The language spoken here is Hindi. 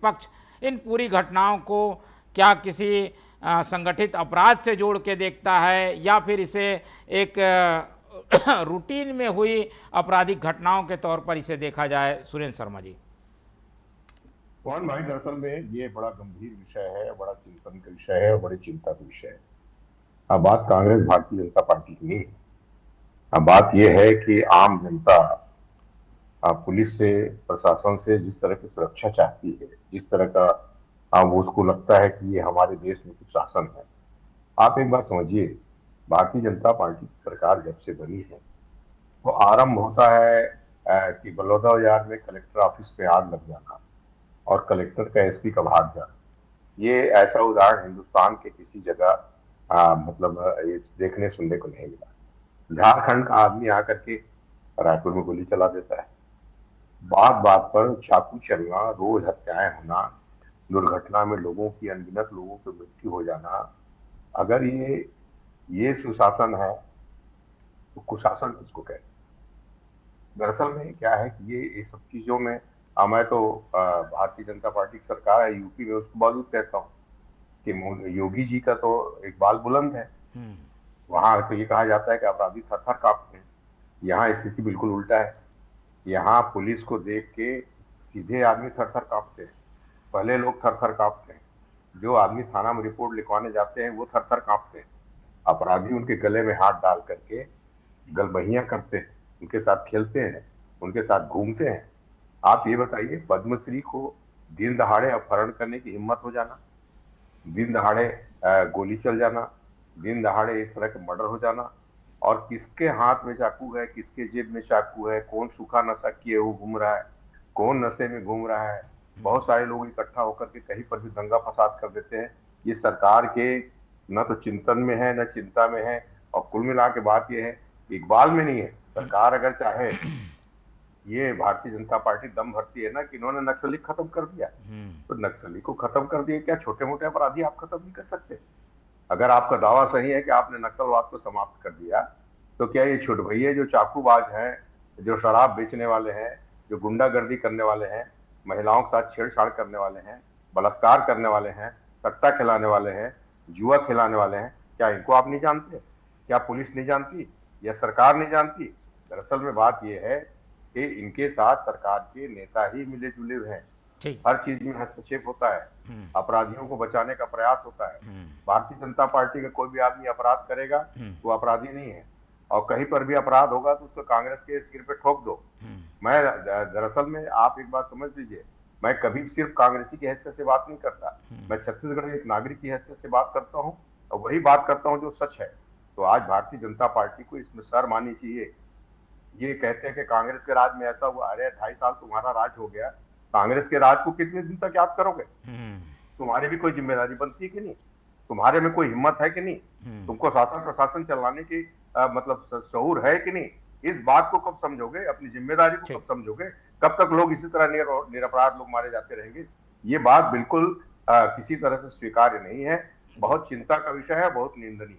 पक्ष इन पूरी घटनाओं को क्या किसी संगठित अपराध से जोड़ के देखता है या फिर इसे एक रूटीन में हुई आपराधिक घटनाओं के तौर पर इसे देखा जाए? सुरेंद्र शर्मा जी। मोहन भाई, दरअसल में ये बड़ा गंभीर विषय है, बड़ा चिंतन का विषय है और बड़ी चिंता का विषय है। अब बात कांग्रेस भारतीय जनता पार्टी की नहीं है। अब बात यह है कि आम जनता पुलिस से, प्रशासन से जिस तरह की सुरक्षा चाहती है, जिस तरह का वो उसको लगता है कि ये हमारे देश में कुछ शासन है। आप एक बात समझिए, भारतीय जनता पार्टी की सरकार जब से बनी है वो आरंभ होता है कि बलौदाबाजार में कलेक्टर ऑफिस पे आग लग जाना और कलेक्टर का एसपी का भाग जाना। ये ऐसा उदाहरण हिंदुस्तान के किसी जगह ये देखने सुनने को नहीं मिला। झारखंड का आदमी आकर के रायपुर में गोली चला देता है, बात बात पर चाकू चलना, रोज हत्याएं होना, दुर्घटना में लोगों की, अनगिनत लोगों की मृत्यु हो जाना। अगर ये सुशासन है तो कुशासन किसको कहते हैं? दरअसल में क्या है कि ये सब चीजों में मैं तो भारतीय जनता पार्टी की सरकार है यूपी में, उसको बावजूद कहता हूँ कि योगी जी का तो इकबाल बुलंद है। वहां तो ये कहा जाता है कि अपराधी थर थर कांपते हैं। यहाँ स्थिति बिल्कुल उल्टा है। यहाँ पुलिस को देख के सीधे आदमी थर थर कांपते हैं, पहले लोग थर थर कांपते हैं, जो आदमी थाना में रिपोर्ट लिखवाने जाते हैं वो थर थर कांपते हैं। अपराधी उनके गले में हाथ डाल करके गलबहियां करते हैं, उनके साथ खेलते हैं, उनके साथ घूमते हैं। आप ये बताइए, पद्मश्री को दिन दहाड़े अपहरण करने की हिम्मत हो जाना, दिन दहाड़े गोली चल जाना, दिन दहाड़े इस तरह के मर्डर हो जाना, और किसके हाथ में चाकू है, किसके जेब में चाकू है, कौन सूखा नशा किए वो घूम रहा है, कौन नशे में घूम रहा है। बहुत सारे लोग इकट्ठा होकर के कहीं पर भी दंगा फसाद कर देते हैं। ये सरकार के न तो चिंतन में है, न चिंता में है। और कुल मिला के बात यह है, इकबाल में नहीं है। सरकार अगर चाहे, ये भारतीय जनता पार्टी दम भरती है ना कि इन्होंने नक्सली खत्म कर दिया, तो नक्सली को खत्म कर दिए, क्या छोटे मोटे अपराधी आप खत्म नहीं कर सकते? अगर आपका दावा सही है कि आपने नक्सलवाद को समाप्त कर दिया, तो क्या ये छोटे भैया जो चाकूबाज हैं, जो शराब बेचने वाले हैं, जो गुंडागर्दी करने वाले हैं, महिलाओं के साथ छेड़छाड़ करने वाले हैं, बलात्कार करने वाले हैं, सट्टा खिलाने वाले हैं, जुआ खिलाने वाले हैं, क्या इनको आप नहीं जानते? क्या पुलिस नहीं जानती या सरकार नहीं जानती? दरअसल में बात यह है कि इनके साथ सरकार के नेता ही मिले जुले हुए हैं। हर चीज में हस्तक्षेप होता है, अपराधियों को बचाने का प्रयास होता है। भारतीय जनता पार्टी का कोई भी आदमी अपराध करेगा वो अपराधी नहीं है, और कहीं पर भी अपराध होगा तो उसको कांग्रेस के सिर पे ठोक दो। मैं दरअसल में आप एक बात समझ लीजिए, मैं कभी सिर्फ कांग्रेसी की हैसियत से बात नहीं करता, मैं छत्तीसगढ़ एक नागरिक की हैसियत से बात करता हूँ, और वही बात करता हूँ जो सच है। तो आज भारतीय जनता पार्टी को इसमें शर्म आनी चाहिए। ये कहते हैं कि कांग्रेस के राज में ऐसा हुआ, अरे 2.5 साल तुम्हारा राज हो गया, कांग्रेस के राज को कितने दिन तक याद करोगे? तुम्हारी भी कोई जिम्मेदारी बनती है कि नहीं? तुम्हारे में कोई हिम्मत है कि नहीं? तुमको शासन प्रशासन चलाने की शऊर है कि नहीं? इस बात को कब समझोगे? अपनी जिम्मेदारी को कब समझोगे? कब तक लोग इसी तरह निरपराध लोग मारे जाते रहेंगे? ये बात बिल्कुल किसी तरह से स्वीकार्य नहीं है। बहुत चिंता का विषय है, बहुत निंदनीय।